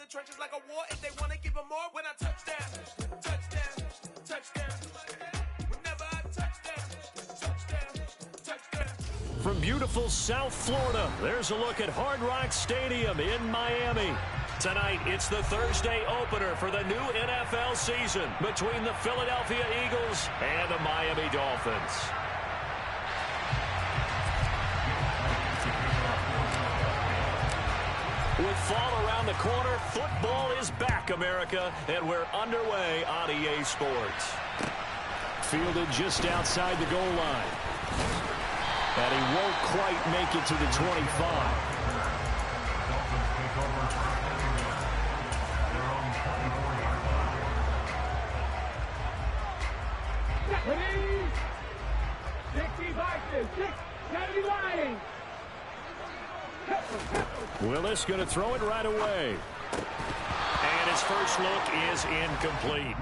trenches like a war. If they want to give them more, when I touch down, touchdown, touchdown. Whenever I touchdown. From beautiful South Florida, there's a look at Hard Rock Stadium in Miami. Tonight, it's the Thursday opener for the new NFL season between the Philadelphia Eagles and the Miami Dolphins. With fall around the corner, football is back, America, and we're underway on EA Sports. Fielded just outside the goal line. And he won't quite make it to the 25. Willis going to throw it right away. And his first look is incomplete.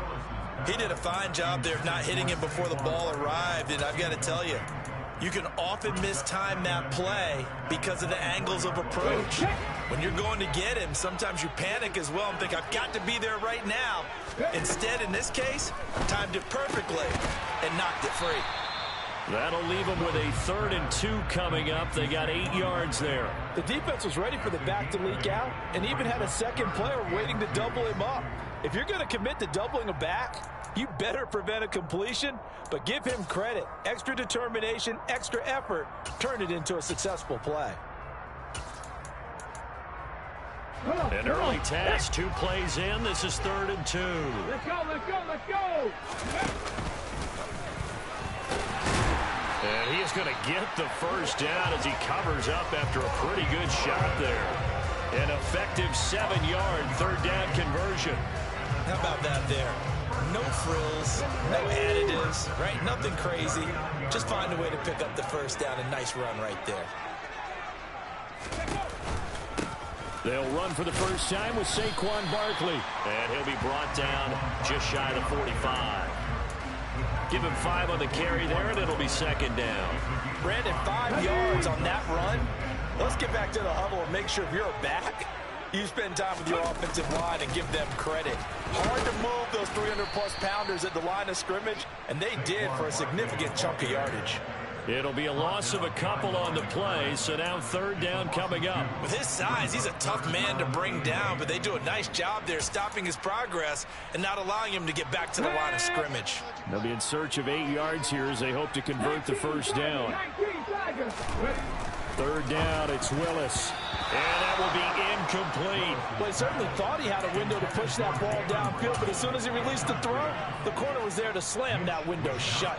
He did a fine job there of not hitting him before the ball arrived, and I've got to tell you, you can often mistime that play because of the angles of approach. When you're going to get him, sometimes you panic as well and think, I've got to be there right now. Instead, in this case, timed it perfectly and knocked it free. That'll leave them with a 3rd and 2 coming up. They got 8 yards there. The defense was ready for the back to leak out and even had a second player waiting to double him up. If you're going to commit to doubling a back, you better prevent a completion, but give him credit. Extra determination, extra effort, turn it into a successful play. An early task, 2 plays in. This is 3rd and 2. Let's go, let's go, let's go! And he is going to get the first down as he covers up after a pretty good shot there. An effective 7-yard 3rd down conversion. How about that there? No frills, no additives, right? Nothing crazy. Just find a way to pick up the first down. A nice run right there. They'll run for the first time with Saquon Barkley. And he'll be brought down just shy of the 45. Give him 5 on the carry there, and it'll be 2nd down. Brandon, 5 yards on that run. Let's get back to the huddle and make sure if you're a back, you spend time with your offensive line and give them credit. Hard to move those 300-plus pounders at the line of scrimmage, and they did for a significant chunk of yardage. It'll be a loss of a couple on the play, so now 3rd down coming up. With his size, he's a tough man to bring down, but they do a nice job there stopping his progress and not allowing him to get back to the line of scrimmage. They'll be in search of 8 yards here as they hope to convert the first down. 3rd down, it's Willis. And that will be incomplete. Well, he certainly thought he had a window to push that ball downfield, but as soon as he released the throw, the corner was there to slam that window shut.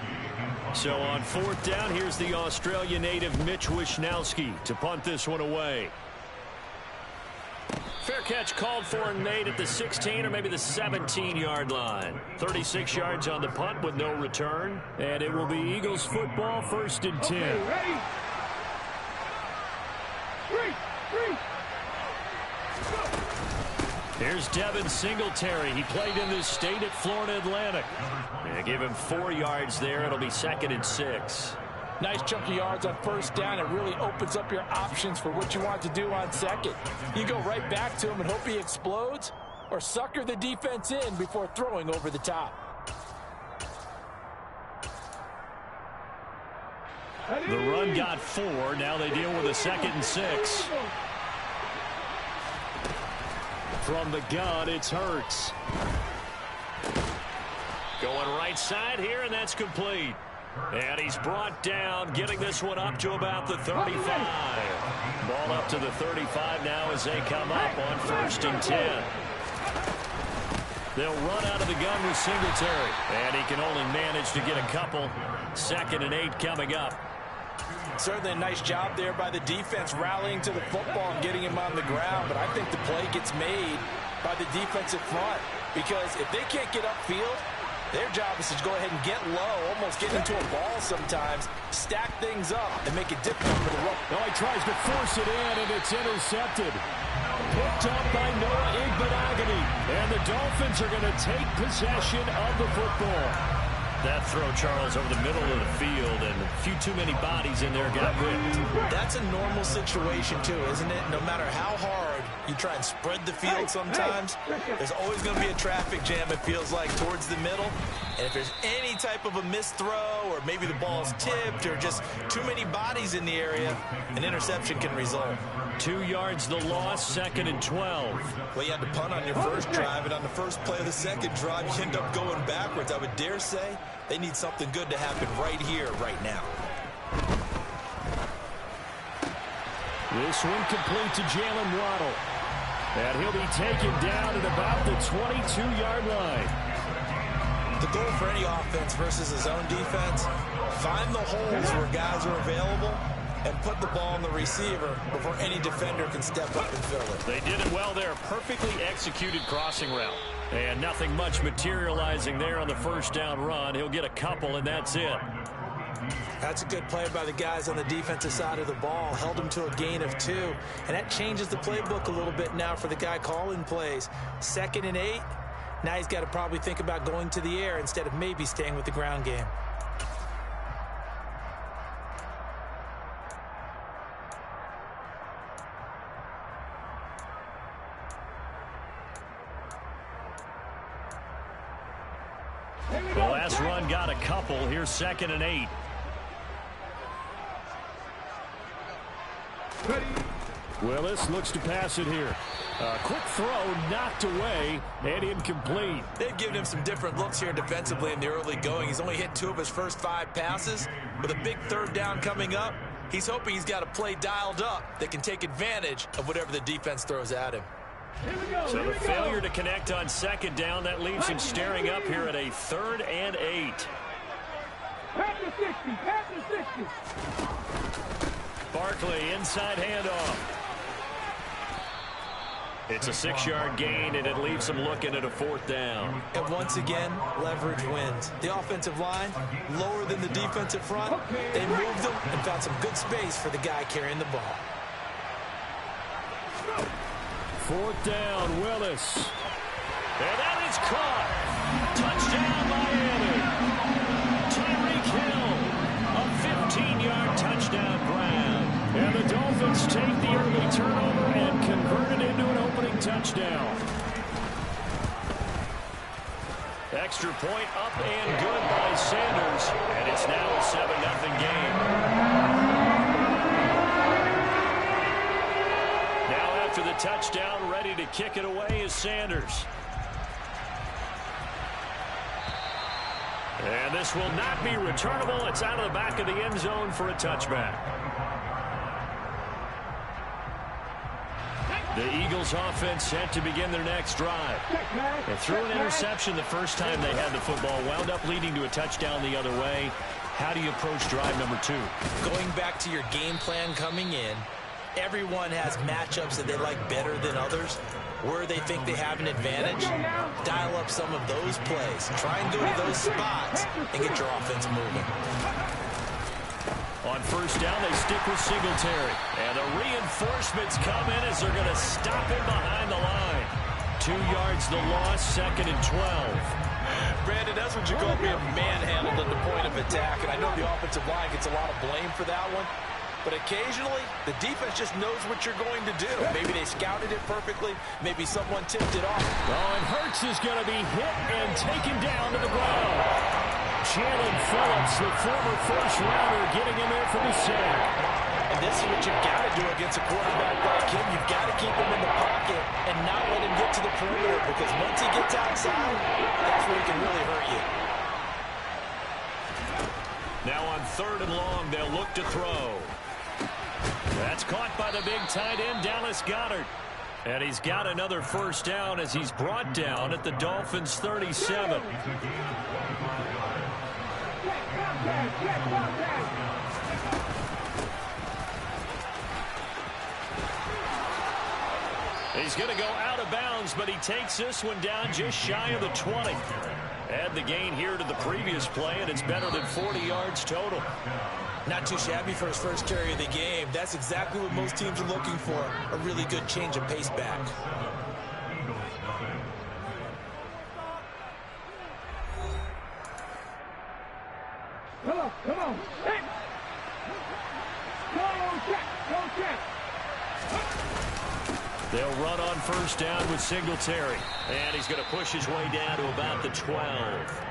So on 4th down, here's the Australia native Mitch Wishnowski to punt this one away. Fair catch called for and made at the 16 or maybe the 17-yard line. 36 yards on the punt with no return. And it will be Eagles football, 1st and 10. Okay, ready? 3. Here's Devin Singletary. He played in this state at Florida Atlantic. They give him 4 yards there. It'll be 2nd and 6. Nice chunk of yards on 1st down. It really opens up your options for what you want to do on 2nd. You go right back to him and hope he explodes, or sucker the defense in before throwing over the top. The run got 4. Now they deal with a 2nd and 6. From the gun, it's Hurts. Going right side here, and that's complete. And he's brought down, getting this one up to about the 35. Ball up to the 35 now as they come up on 1st and 10. They'll run out of the gun with Singletary. And he can only manage to get a couple. 2nd and 8 coming up. Certainly a nice job there by the defense rallying to the football and getting him on the ground. But I think the play gets made by the defensive front, because if they can't get upfield, their job is to go ahead and get low, almost get into a ball sometimes, stack things up, and make it difficult for the run. No, he tries to force it in, and it's intercepted. Picked up by Noah Igbenogany. And the Dolphins are going to take possession of the football. That throw, Charles, over the middle of the field, and a few too many bodies in there got whipped. That's a normal situation, too, isn't it? No matter how hard You try and spread the field sometimes. There's always going to be a traffic jam, it feels like, towards the middle. And if there's any type of a missed throw or maybe the ball's tipped or just too many bodies in the area, an interception can result. 2 yards the loss, 2nd and 12. Well, you had to punt on your first drive, and on the first play of the second drive, you end up going backwards. I would dare say they need something good to happen right here, right now. This one complete to Jalen Waddle. And he'll be taken down at about the 22-yard line. The goal for any offense versus his own defense, find the holes where guys are available and put the ball on the receiver before any defender can step up and fill it. They did it well there. Perfectly executed crossing route. And nothing much materializing there on the first down run. He'll get a couple, and that's it. That's a good play by the guys on the defensive side of the ball. Held him to a gain of 2. And that changes the playbook a little bit now for the guy calling plays. 2nd and 8. Now he's got to probably think about going to the air instead of maybe staying with the ground game. The last run got a couple. Here's 2nd and 8. Willis looks to pass it here. A quick throw knocked away and incomplete. They've given him some different looks here defensively in the early going. He's only hit 2 of his first 5 passes. With a big 3rd down coming up, he's hoping he's got a play dialed up that can take advantage of whatever the defense throws at him. So the failure to connect on 2nd down, that leaves him staring up here at a 3rd and 8. Pass the 60, pass the 60. Barkley, inside handoff. It's a 6-yard gain, and it leaves him looking at a 4th down. And once again, leverage wins. The offensive line, lower than the defensive front. They moved them and found some good space for the guy carrying the ball. 4th down, Willis. And that is caught. Touchdown, Miami. Tyreek Hill, a 15-yard touchdown grab. And the Dolphins take the early turnover and convert it into an opening touchdown. Extra point up and good by Sanders. And it's now a 7-0 game. Now after the touchdown, ready to kick it away is Sanders. And this will not be returnable. It's out of the back of the end zone for a touchback. The Eagles offense set to begin their next drive. They threw an interception the first time they had the football, wound up leading to a touchdown the other way. How do you approach drive number 2? Going back to your game plan coming in, everyone has matchups that they like better than others. Where they think they have an advantage, dial up some of those plays. Try and go to those spots and get your offense moving. On first down, they stick with Singletary. And the reinforcements come in as they're going to stop him behind the line. 2 yards the loss, 2nd and 12. Brandon, that's what you call being manhandled at the point of attack. And I know the offensive line gets a lot of blame for that one. But occasionally, the defense just knows what you're going to do. Maybe they scouted it perfectly. Maybe someone tipped it off. Oh, and Hurts is going to be hit and taken down to the ground. Jalen Phillips, the former first-rounder, getting in there for the sack. And this is what you've got to do against a quarterback like him. You've got to keep him in the pocket and not let him get to the perimeter, because once he gets outside, that's where he can really hurt you. Now on 3rd and long, they'll look to throw. That's caught by the big tight end, Dallas Goedert. And he's got another first down as he's brought down at the Dolphins' 37. He's going to go out of bounds, but he takes this one down just shy of the 20. Add the gain here to the previous play, and it's better than 40 yards total. Not too shabby for his first carry of the game. That's exactly what most teams are looking for, a really good change of pace back. Come on. Hey. Go check. The They'll run on first down with Singletary. And he's going to push his way down to about the 12.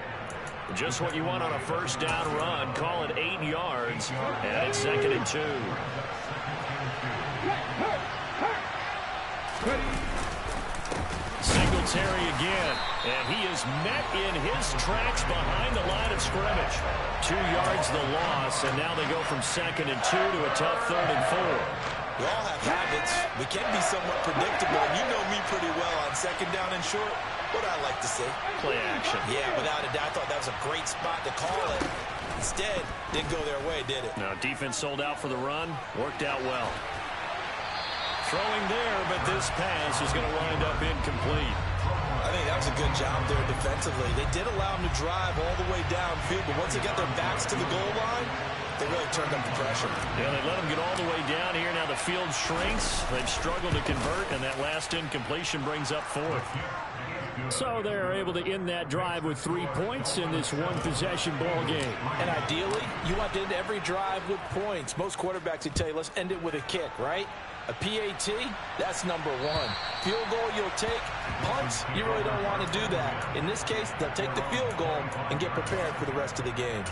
Just what you want on a first down run. Call it 8 yards. And it's 2nd and 2. Singletary again. And he is met in his tracks behind the line of scrimmage. 2 yards the loss. And now they go from 2nd and 2 to a tough 3rd and 4. We all have habits. We can be somewhat predictable. And you know me pretty well on 2nd down and short. What I like to see. Play action. Yeah, without a doubt. I thought that was a great spot to call it. Instead, didn't go their way, did it? Now, defense sold out for the run. Worked out well. Throwing there, but this pass is going to wind up incomplete. I think that was a good job there defensively. They did allow them to drive all the way downfield, but once they got their backs to the goal line, they really turned up the pressure. Yeah, they let them get all the way down here. Now the field shrinks. They've struggled to convert, and that last incompletion brings up 4th. So they're able to end that drive with 3 points in this one-possession ball game. And ideally, you want to end every drive with points. Most quarterbacks would tell you, let's end it with a kick, right? A PAT, that's number 1. Field goal you'll take. Punts, you really don't want to do that. In this case, they'll take the field goal and get prepared for the rest of the game.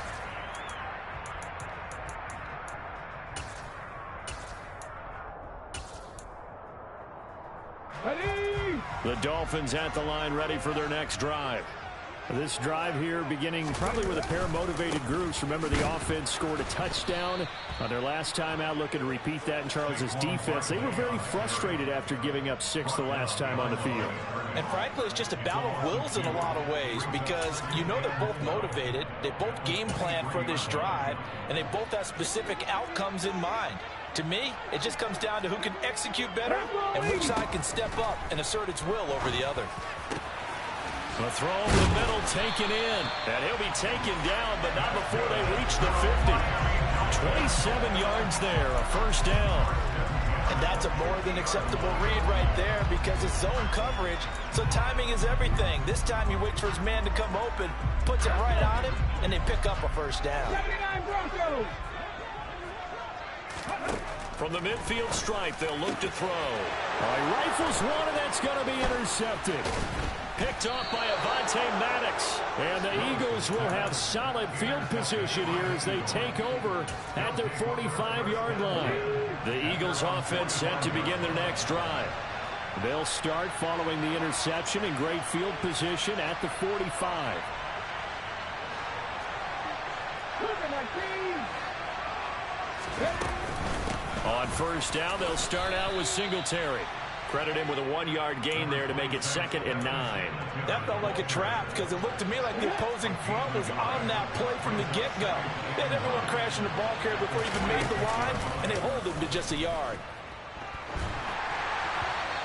The Dolphins at the line ready for their next drive. This drive here beginning probably with a pair of motivated groups. Remember, the offense scored a touchdown on their last time out. Looking to repeat that in Charles's defense. They were very frustrated after giving up 6 the last time on the field. And frankly, it's just a battle of wills in a lot of ways because you know they're both motivated. They both game plan for this drive, and they both have specific outcomes in mind. To me, it just comes down to who can execute better and which side can step up and assert its will over the other. A throw over the middle taken in. And he'll be taken down, but not before they reach the 50. 27 yards there, a first down. And that's a more than acceptable read right there because it's zone coverage, so timing is everything. This time he waits for his man to come open, puts it right on him, and they pick up a first down. 79 Broncos. From the midfield stripe, they'll look to throw. He rifles one, and that's going to be intercepted. Picked off by Avonte Maddox. And the Eagles will have solid field position here as they take over at their 45-yard line. The Eagles offense set to begin their next drive. They'll start following the interception in great field position at the 45. On first down, they'll start out with Singletary. Credit him with a 1-yard gain there to make it 2nd and 9. That felt like a trap because it looked to me like the opposing front was on that play from the get-go. They had everyone crashing the ball carrier before he even made the line, and they hold him to just a yard.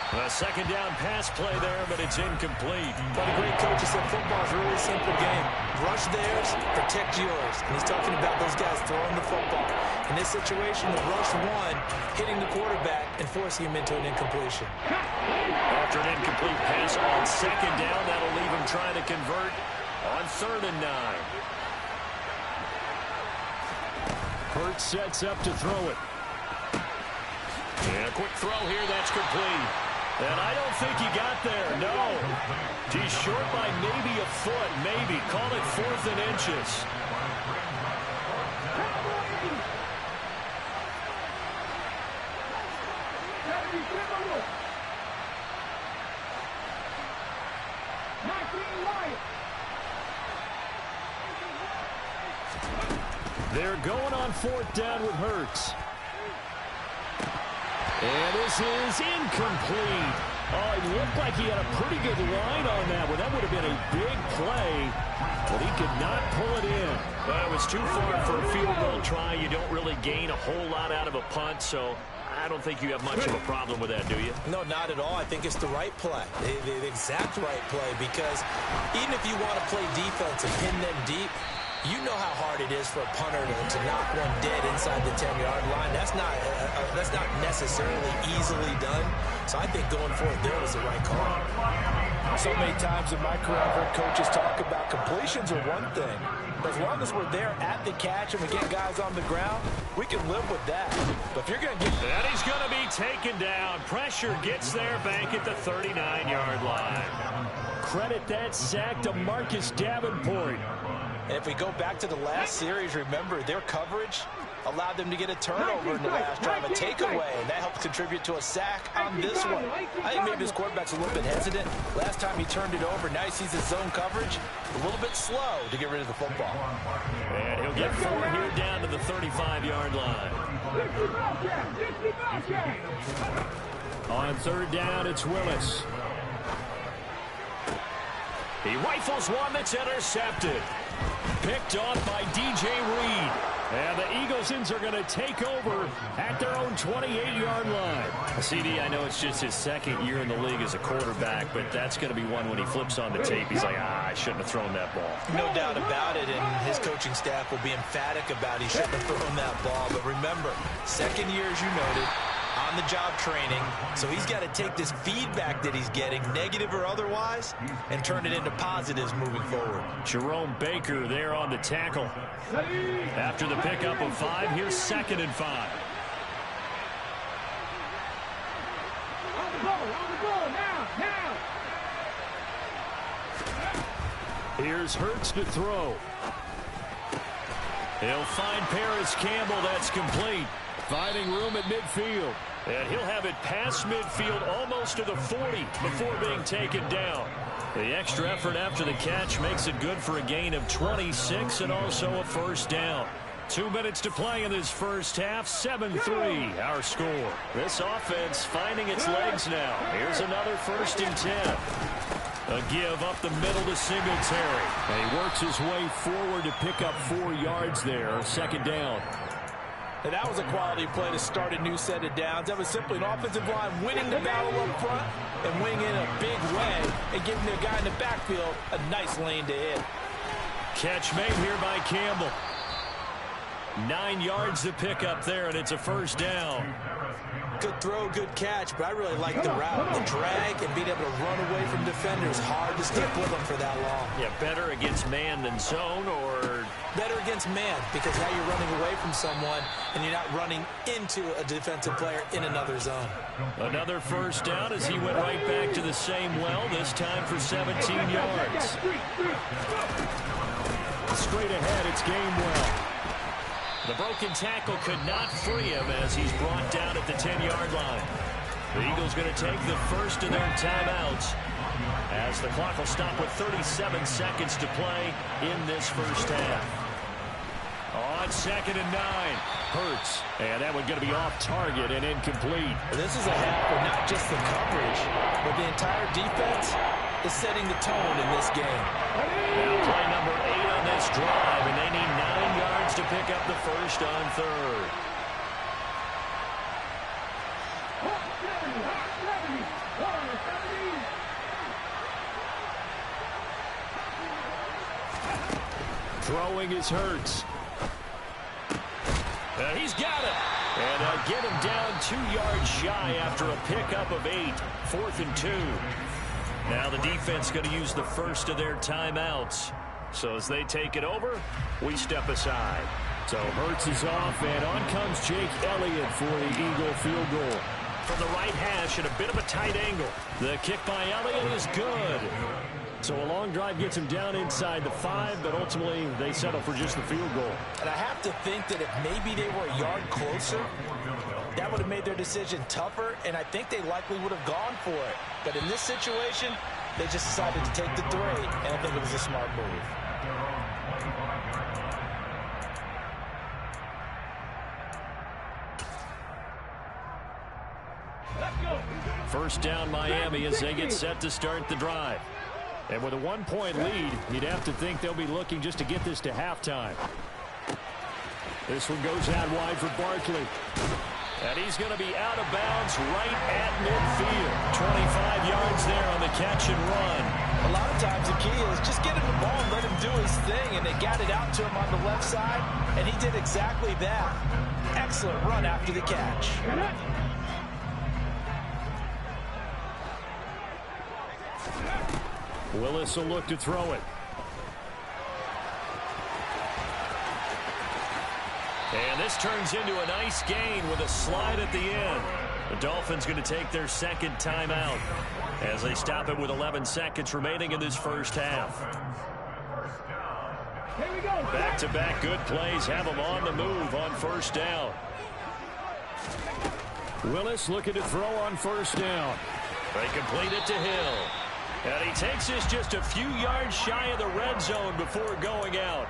A 2nd down pass play there, but it's incomplete. But a great coach has said football is a really simple game. Rush theirs, protect yours. And he's talking about those guys throwing the football. In this situation, the rush one, hitting the quarterback and forcing him into an incompletion. After an incomplete pass on 2nd down, that'll leave him trying to convert on 3rd and 9. Hurts sets up to throw it. And a quick throw here, that's complete. And I don't think he got there, no. He's short by maybe a foot, maybe. Call it 4th and inches. They're going on 4th down with Hurts. And this is incomplete. Oh, it looked like he had a pretty good line on that one. That would have been a big play, but he could not pull it in. Well, it was too far for a field goal try. You don't really gain a whole lot out of a punt, so I don't think you have much of a problem with that, do you? No, not at all. I think it's the right play, the exact right play, because even if you want to play defense and pin them deep, you know how hard it is for a punter to knock one dead inside the 10-yard line. That's not necessarily easily done. So I think going forward there was the right call. So many times in my career, I've heard coaches talk about completions are one thing. But as long as we're there at the catch and we get guys on the ground, we can live with that. But if you're going to get... And he's going to be taken down. Pressure gets there back at the 39-yard line. Credit that sack to Marcus Davenport. And if we go back to the last series, remember, their coverage allowed them to get a turnover in the last drive, a takeaway, and that helped contribute to a sack on this one. I think maybe this quarterback's a little bit hesitant. Last time he turned it over, now he sees his zone coverage a little bit slow to get rid of the football. And he'll get 4 here down to the 35-yard line. On third down, it's Willis. He rifles one that's intercepted. Picked off by DJ Reed. And the Eaglesons are going to take over at their own 28-yard line. CD, I know it's just his second year in the league as a quarterback, but that's going to be one when he flips on the tape. He's like, I shouldn't have thrown that ball. No doubt about it, and his coaching staff will be emphatic about he shouldn't have thrown that ball. But remember, second year, as you noted, on-the-job training, so he's got to take this feedback that he's getting, negative or otherwise, and turn it into positives moving forward. Jerome Baker there on the tackle. After the pickup of 5, here's 2nd and 5. On the ball, now. Here's Hurts to throw. He'll find Paris Campbell. That's complete. Finding room at midfield. And he'll have it past midfield almost to the 40 before being taken down. The extra effort after the catch makes it good for a gain of 26 and also a first down. 2 minutes to play in this first half. 7-3 our score. This offense finding its legs now. Here's another 1st and 10. A give up the middle to Singletary. And he works his way forward to pick up 4 yards there. 2nd down. And that was a quality play to start a new set of downs. That was simply an offensive line winning the battle up front and winning in a big way and giving their guy in the backfield a nice lane to hit. Catch made here by Campbell. 9 yards to pick up there, and it's a first down. Good throw, good catch, but I really like the route. The drag and being able to run away from defenders. Hard to stick with them for that long. Yeah, better against man than zone, or... Better against man, because now you're running away from someone and you're not running into a defensive player in another zone. Another first down as he went right back to the same well, this time for 17 yards. Straight ahead, it's Gainwell. The broken tackle could not free him as he's brought down at the 10-yard line. The Eagles going to take the first of their timeouts as the clock will stop with 37 seconds to play in this first half. On 2nd and 9, Hurts. And that one going to be off target and incomplete. This is a half where not just the coverage, but the entire defense is setting the tone in this game. Now play number 8 on this drive, and they need 9 yards to pick up the first on 3rd. Throwing is Hurts. He's got it. And get him down 2 yards shy after a pickup of 8. 4th and 2. Now the defense going to use the first of their timeouts. So as they take it over, we step aside. So Hurts is off, and on comes Jake Elliott for the Eagle field goal. From the right hash at a bit of a tight angle. The kick by Elliott is good. So a long drive gets him down inside the 5, but ultimately they settle for just the field goal. And I have to think that if maybe they were a yard closer, that would have made their decision tougher, and I think they likely would have gone for it. But in this situation, they just decided to take the 3, and I think it was a smart move. First down Miami as they get set to start the drive. And with a 1-point lead, you'd have to think they'll be looking just to get this to halftime. This one goes out wide for Barkley. And he's going to be out of bounds right at midfield. 25 yards there on the catch and run. A lot of times the key is just get him the ball and let him do his thing, and they got it out to him on the left side, and he did exactly that. Excellent run after the catch. Willis will look to throw it. And this turns into a nice gain with a slide at the end. The Dolphins going to take their second timeout as they stop it with 11 seconds remaining in this first half. Here we go. Back-to-back good plays have them on the move on first down. Willis looking to throw on first down. They complete it to Hill. And he takes this just a few yards shy of the red zone before going out.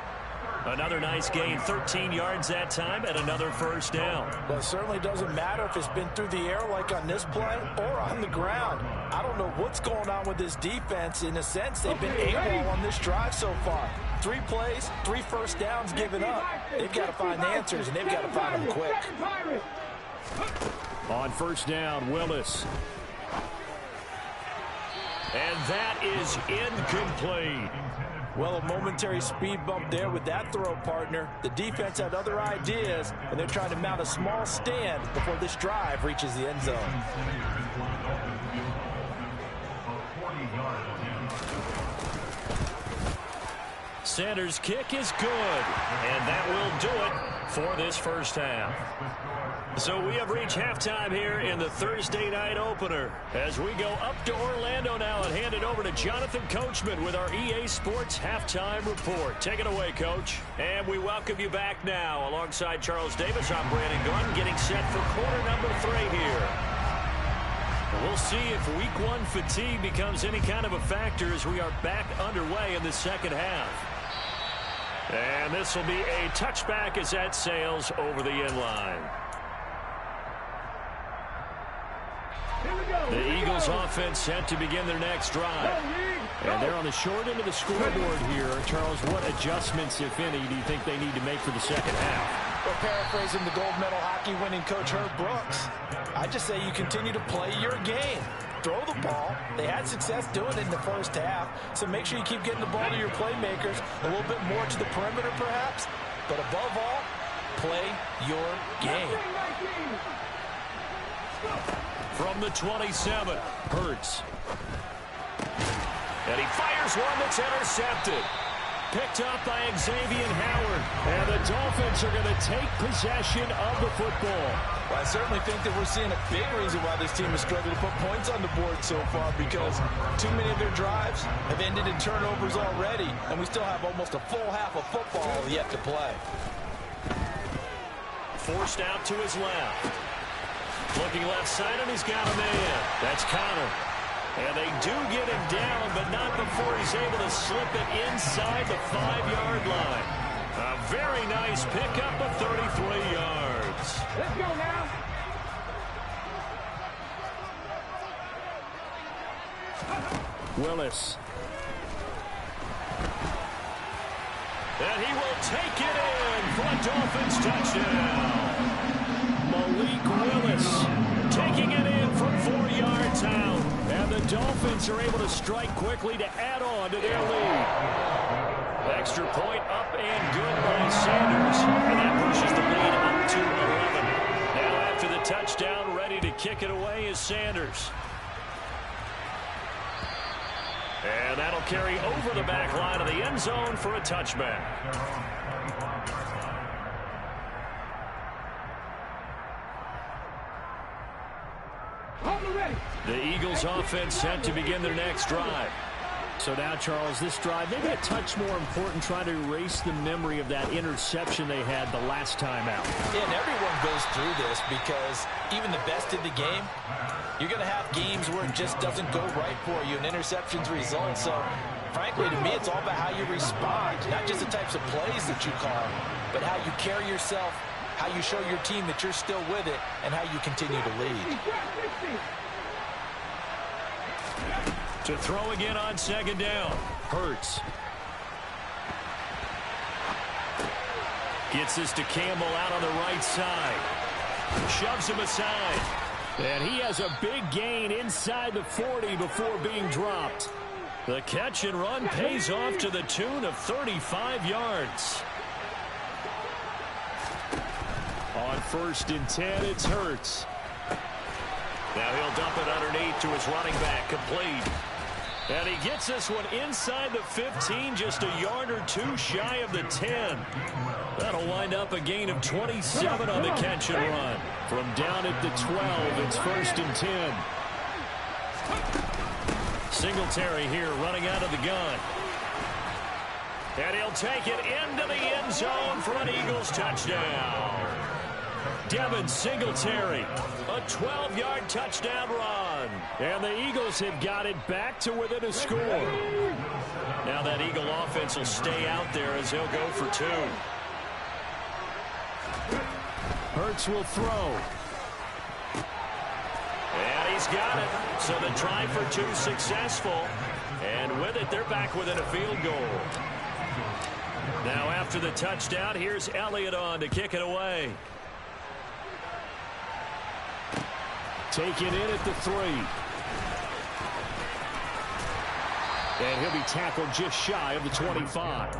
Another nice gain, 13 yards that time, and another first down. Well, it certainly doesn't matter if it's been through the air like on this play or on the ground. I don't know what's going on with this defense. In a sense, they've been AWOL on this drive so far. 3 plays, 3 first downs given up. They've got to find the answers, and they've got to find them quick. On first down, Willis. And that is incomplete. Well, a momentary speed bump there with that throw, partner. The defense had other ideas, and they're trying to mount a small stand before this drive reaches the end zone. Sanders' kick is good, and that will do it for this first half. So we have reached halftime here in the Thursday night opener as we go up to Orlando now and hand it over to Jonathan Coachman with our EA Sports halftime report. Take it away, Coach. And we welcome you back now. Alongside Charles Davis, I'm Brandon Gunn, getting set for quarter number 3 here. We'll see if week 1 fatigue becomes any kind of a factor as we are back underway in the second half. And this will be a touchback as that sails over the end line. The Eagles offense set to begin their next drive. And they're on the short end of the scoreboard here. Charles, what adjustments, if any, do you think they need to make for the second half? Well, paraphrasing the gold medal hockey winning coach Herb Brooks, I just say you continue to play your game. Throw the ball. They had success doing it in the first half, so make sure you keep getting the ball to your playmakers, a little bit more to the perimeter perhaps, but above all, play your game. From the 27, Hurts. And he fires one that's intercepted. Picked up by Xavier Howard. And the Dolphins are going to take possession of the football. Well, I certainly think that we're seeing a big reason why this team has struggled to put points on the board so far, because too many of their drives have ended in turnovers already, and we still have almost a full half of football yet to play. Forced out to his left. Looking left side, and he's got a man. That's Connor. And they do get him down, but not before he's able to slip it inside the 5-yard line. A very nice pickup of 33 yards. Let's go now. Willis. And he will take it in for a Dolphins touchdown. Malik Willis taking it in from 4 yards out. And the Dolphins are able to strike quickly to add on to their lead. Extra point up and good by Sanders. And that pushes the lead up to 11. Now after the touchdown, ready to kick it away is Sanders. And that'll carry over the back line of the end zone for a touchback. The Eagles offense set to begin their next drive. So now, Charles, this drive, maybe a touch more important, trying to erase the memory of that interception they had the last time out. Yeah, and everyone goes through this because even the best in the game, you're going to have games where it just doesn't go right for you and interceptions result. So, frankly, to me, it's all about how you respond, not just the types of plays that you call, but how you carry yourself, how you show your team that you're still with it, and how you continue to lead. To throw again on second down. Hurts. Gets this to Campbell out on the right side. Shoves him aside. And he has a big gain inside the 40 before being dropped. The catch and run pays off to the tune of 35 yards. On 1st and 10, it's Hurts. Now he'll dump it underneath to his running back, complete. And he gets this one inside the 15, just a yard or two shy of the 10. That'll wind up a gain of 27 on the catch and run. From down at the 12, it's 1st and 10. Singletary here running out of the gun. And he'll take it into the end zone for an Eagles touchdown. Devin Singletary, a 12-yard touchdown run. And the Eagles have got it back to within a score. Now that Eagle offense will stay out there as they'll go for 2. Hurts will throw. And he's got it. So the try for 2 successful. And with it, they're back within a field goal. Now after the touchdown, here's Elliott on to kick it away. Taken in at the 3. And he'll be tackled just shy of the 25. The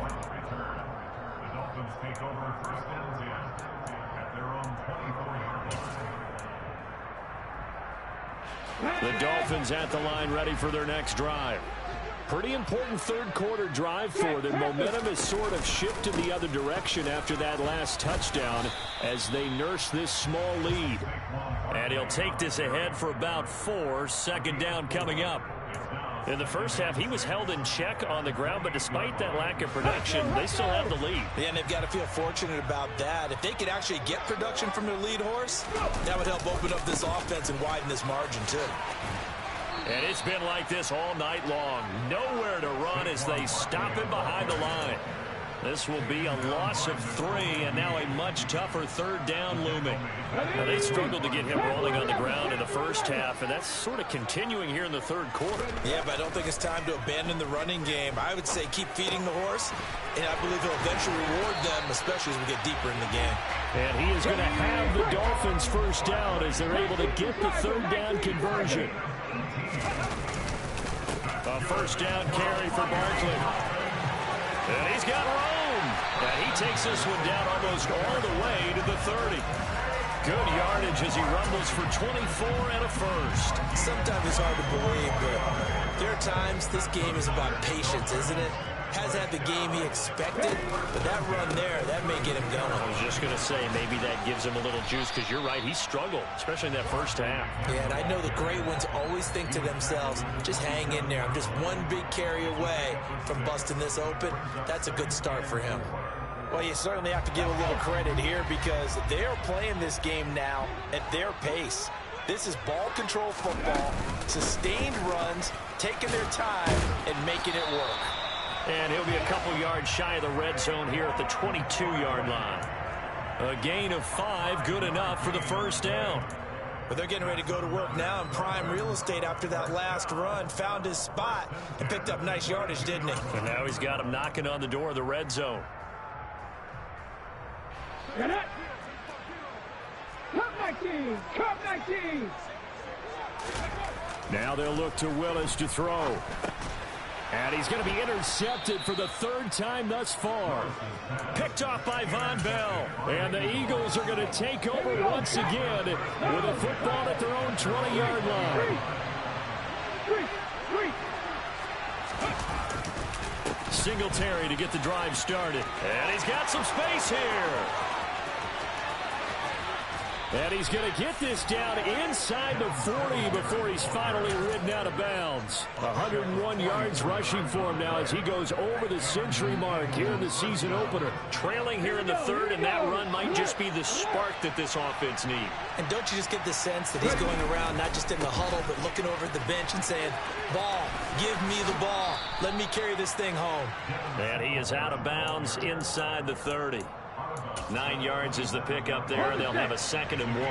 Dolphins take over 1st and 10 at their own 24-yard line. The Dolphins at the line ready for their next drive. Pretty important third-quarter drive for them. Momentum has sort of shifted the other direction after that last touchdown as they nurse this small lead. And he'll take this ahead for about 4. 2nd down coming up. In the first half, he was held in check on the ground, but despite that lack of production, they still have the lead. Yeah, and they've got to feel fortunate about that. If they could actually get production from their lead horse, that would help open up this offense and widen this margin, too. And it's been like this all night long. Nowhere to run as they stop him behind the line. This will be a loss of 3, and now a much tougher 3rd down looming. Now, they struggled to get him rolling on the ground in the first half, and that's sort of continuing here in the 3rd quarter. Yeah, but I don't think it's time to abandon the running game. I would say keep feeding the horse, and I believe he'll eventually reward them, especially as we get deeper in the game. And he is going to have the Dolphins 1st down as they're able to get the 3rd down conversion. A 1st down carry for Barkley. And he's got room. And he takes this one down almost all the way to the 30. Good yardage as he rumbles for 24 and a 1st. Sometimes it's hard to believe, but there are times this game is about patience, isn't it? Has had the game he expected, but that run there, that may get him going. I was just going to say, maybe that gives him a little juice, because you're right, he struggled, especially in that first half. Yeah, and I know the great ones always think to themselves, just hang in there. I'm just one big carry away from busting this open. That's a good start for him. Well, you certainly have to give a little credit here because they are playing this game now at their pace. This is ball control football, sustained runs, taking their time, and making it work. And he'll be a couple yards shy of the red zone here at the 22-yard line. A gain of 5, good enough for the 1st down. But they're getting ready to go to work now in prime real estate after that last run. Found his spot and picked up nice yardage, didn't he? And now he's got him knocking on the door of the red zone. Get it! Come, my team! Come, my team! Now they'll look to Willis to throw. And he's going to be intercepted for the 3rd time thus far. Picked off by Von Bell. And the Eagles are going to take over once again with a football at their own 20-yard line. Singletary to get the drive started. And he's got some space here. And he's going to get this down inside the 40 before he's finally ridden out of bounds. 101 yards rushing for him now as he goes over the century mark here in the season opener. Trailing here in the 3rd, and that run might just be the spark that this offense needs. And don't you just get the sense that he's going around not just in the huddle but looking over at the bench and saying, ball, give me the ball. Let me carry this thing home. And he is out of bounds inside the 30. 9 yards is the pickup there, and they'll have a 2nd and 1.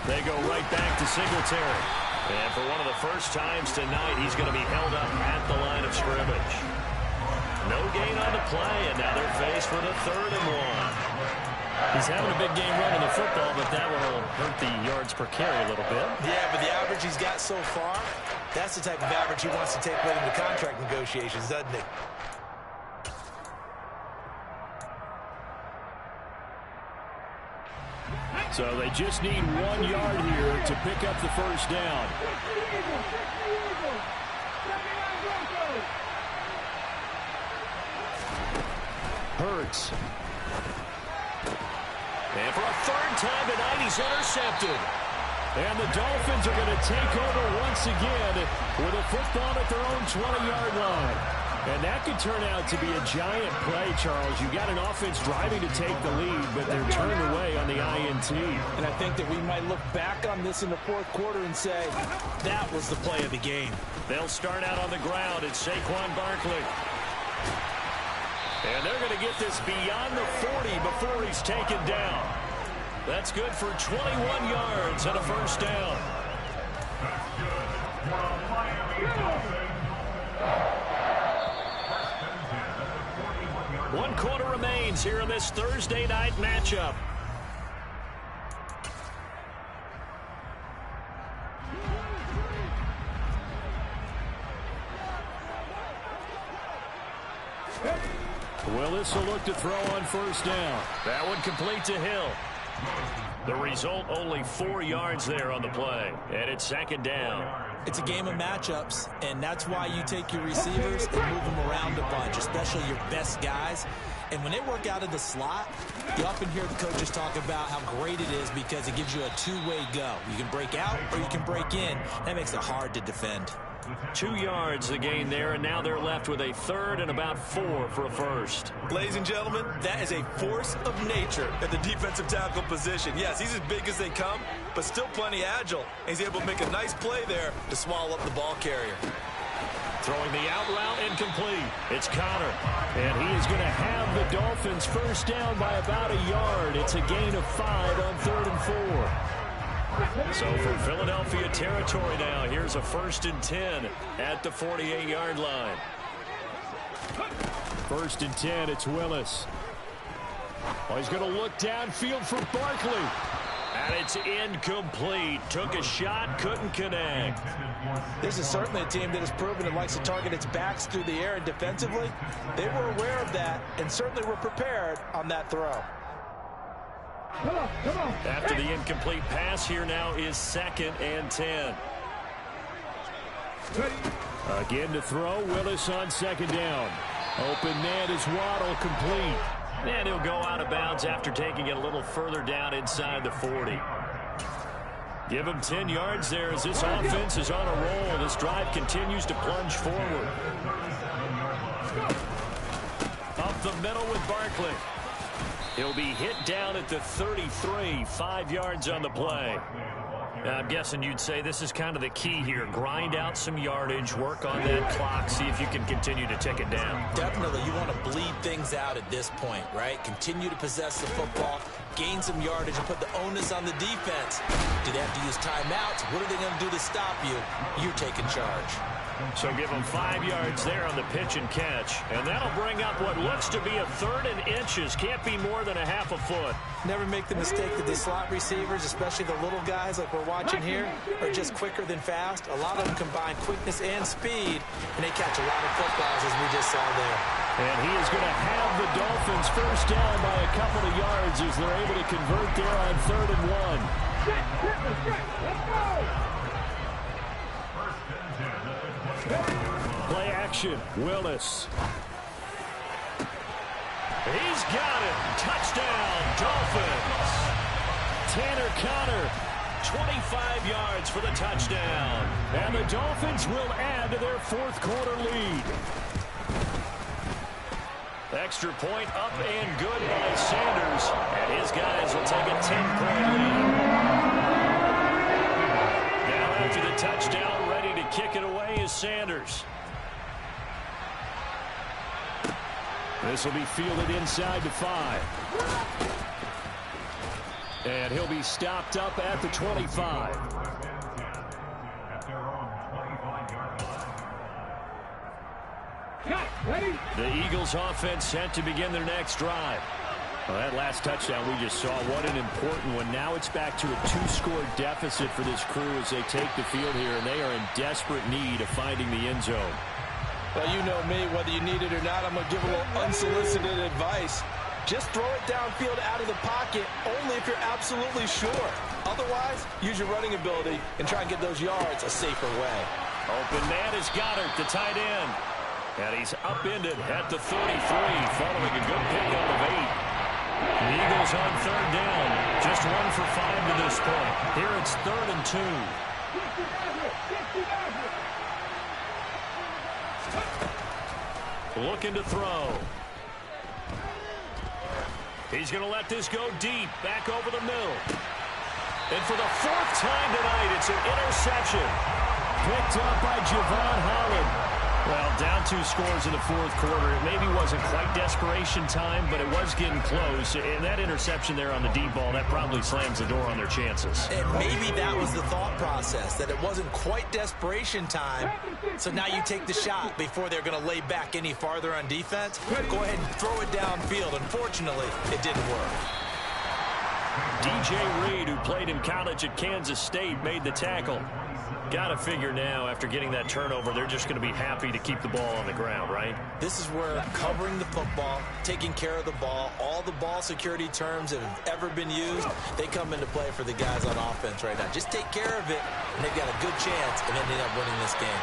They go right back to Singletary. And for one of the first times tonight, he's going to be held up at the line of scrimmage. No gain on the play, and now they're faced with a 3rd and 1. He's having a big game running the football, but that will hurt the yards per carry a little bit. Yeah, but the average he's got so far, that's the type of average he wants to take with him to contract negotiations, doesn't he? So they just need 1 yard here to pick up the first down. Hurts. And for a third time tonight, he's intercepted. And the Dolphins are going to take over once again with a football at their own 20-yard line. And that could turn out to be a giant play, Charles. You've got an offense driving to take the lead, but they're turned away on the INT. And I think that we might look back on this in the fourth quarter and say, that was the play of the game. They'll start out on the ground. It's Saquon Barkley. And they're going to get this beyond the 40 before he's taken down. That's good for 21 yards and a first down. One quarter remains here in this Thursday night matchup. Willis will look to throw on first down. That one complete to Hill. The result, only 4 yards there on the play. And it's second down. It's a game of matchups, and that's why you take your receivers and move them around a bunch, especially your best guys. And when they work out of the slot, you often hear the coaches talk about how great it is because it gives you a two-way go. You can break out or you can break in. That makes it hard to defend. 2 yards the gain there, and now they're left with a third and about 4 for a first. Ladies and gentlemen, that is a force of nature at the defensive tackle position. Yes, he's as big as they come, but still plenty agile. He's able to make a nice play there to swallow up the ball carrier. Throwing the out route incomplete. It's Connor, and he is going to have the Dolphins first down by about a yard. It's a gain of 5 on 3rd and 4. So from Philadelphia territory now, here's a 1st and 10 at the 48-yard line. 1st and 10, it's Willis. Oh, he's going to look downfield for Barkley. And it's incomplete. Took a shot, couldn't connect. This is certainly a team that has proven it likes to target its backs through the air and defensively. They were aware of that and certainly were prepared on that throw. Come on. After the incomplete pass, here now is 2nd and 10. Again to throw, Willis on 2nd down. Open man is Waddle, complete. And he'll go out of bounds after taking it a little further down inside the 40. Give him 10 yards there as this offense is on a roll. This drive continues to plunge forward. Up the middle with Barkley. He'll be hit down at the 33, 5 yards on the play. I'm guessing you'd say this is kind of the key here. Grind out some yardage, work on that clock, see if you can continue to tick it down. Definitely, you want to bleed things out at this point, right? Continue to possess the football, gain some yardage, and put the onus on the defense. Do they have to use timeouts? What are they going to do to stop you? You're taking charge. So give them 5 yards there on the pitch and catch. And that'll bring up what looks to be a 3rd and inches. Can't be more than a half a foot. Never make the mistake that the slot receivers, especially the little guys like we're watching here, are just quicker than fast. A lot of them combine quickness and speed, and they catch a lot of footballs, as we just saw there. And he is going to have the Dolphins first down by a couple of yards as they're able to convert there on 3rd and 1. Let's go. Play action, Willis. He's got it. Touchdown, Dolphins. Tanner Connor, 25 yards for the touchdown. And the Dolphins will add to their 4th quarter lead. Extra point up and good by Sanders. And his guys will take a 10-point lead. Now after the touchdown, ready to kick it away is Sanders. This will be fielded inside the 5. And he'll be stopped up at the 25. The Eagles offense set to begin their next drive. Well, that last touchdown we just saw, what an important one. Now it's back to a 2-score deficit for this crew as they take the field here, and they are in desperate need of finding the end zone. Well, you know me, whether you need it or not, I'm going to give a little unsolicited advice. Just throw it downfield out of the pocket, only if you're absolutely sure. Otherwise, use your running ability and try and get those yards a safer way. Open man is Goddard, the tight end. And he's upended at the 33, following a good pickup of 8. The Eagles on third down. Just 1 for 5 to this point. Here it's 3rd and 2. Looking to throw. He's going to let this go deep, back over the middle. And for the 4th time tonight, it's an interception. Picked up by Javon Holland. Well, down 2 scores in the 4th quarter. It maybe wasn't quite desperation time, but it was getting close. And that interception there on the deep ball, that probably slams the door on their chances. And maybe that was the thought process, that it wasn't quite desperation time. So now you take the shot before they're going to lay back any farther on defense. Go ahead and throw it downfield. Unfortunately, it didn't work. DJ Reed, who played in college at Kansas State, made the tackle. Got to figure now, after getting that turnover, they're just going to be happy to keep the ball on the ground, right? This is where covering the football, taking care of the ball, all the ball security terms that have ever been used, they come into play for the guys on offense right now. Just take care of it, and they've got a good chance of ending up winning this game.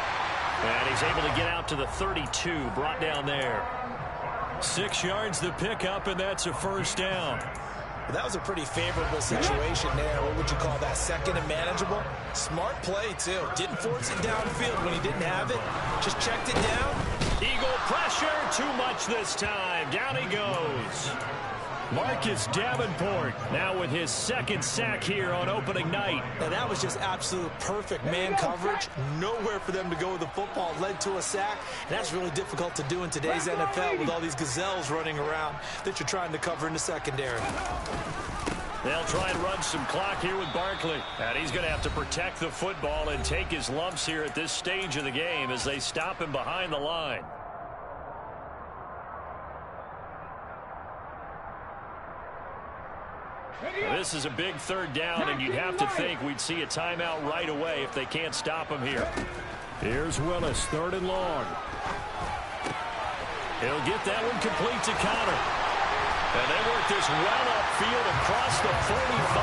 And he's able to get out to the 32, brought down there. 6 yards the pickup, and that's a first down. Well, that was a pretty favorable situation there. What would you call that? 2nd and manageable? Smart play, too. Didn't force it downfield when he didn't have it. Just checked it down. Eagle pressure, too much this time. Down he goes. Marcus Davenport now with his 2nd sack here on opening night. And that was just absolute perfect man coverage. Nowhere for them to go with the football. Led to a sack. And that's really difficult to do in today's NFL with all these gazelles running around that you're trying to cover in the secondary. They'll try and run some clock here with Barkley. And he's going to have to protect the football and take his lumps here at this stage of the game as they stop him behind the line. This is a big 3rd down, and you'd have to think we'd see a timeout right away if they can't stop him here. Here's Willis, 3rd and long. He'll get that one complete to Connor. And they work this well upfield across the 45.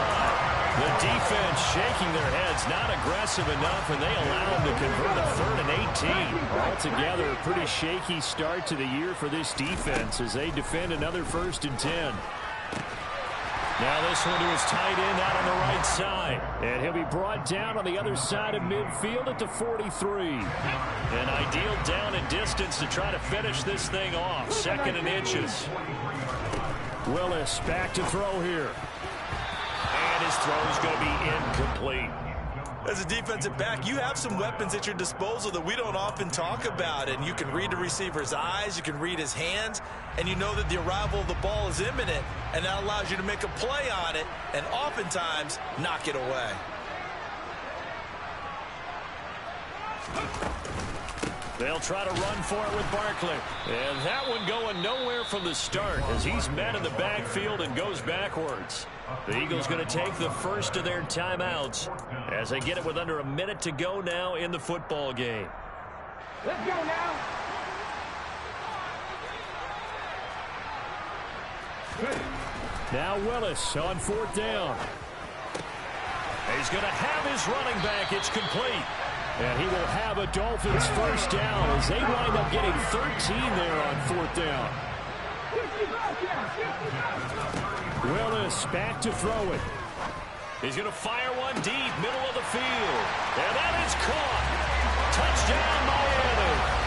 The defense shaking their heads, not aggressive enough, and they allow them to convert a 3rd and 18. Altogether, a pretty shaky start to the year for this defense as they defend another 1st and 10. Now this one to his tight end out on the right side. And he'll be brought down on the other side of midfield at the 43. An ideal down and distance to try to finish this thing off. 2nd and inches. Willis back to throw here. And his throw is going to be incomplete. As a defensive back, you have some weapons at your disposal that we don't often talk about. And you can read the receiver's eyes, you can read his hands, and you know that the arrival of the ball is imminent, and that allows you to make a play on it and oftentimes knock it away. They'll try to run for it with Barkley. And that one going nowhere from the start as he's met in the backfield and goes backwards. The Eagles going to take the first of their timeouts as they get it with under a minute to go now in the football game. Let's go now. Now Willis on 4th down. He's going to have his running back. It's complete. And he will have a Dolphins first down as they wind up getting 13 there on 4th down. Willis back to throw it. He's going to fire one deep, middle of the field. And that is caught. Touchdown, Miami.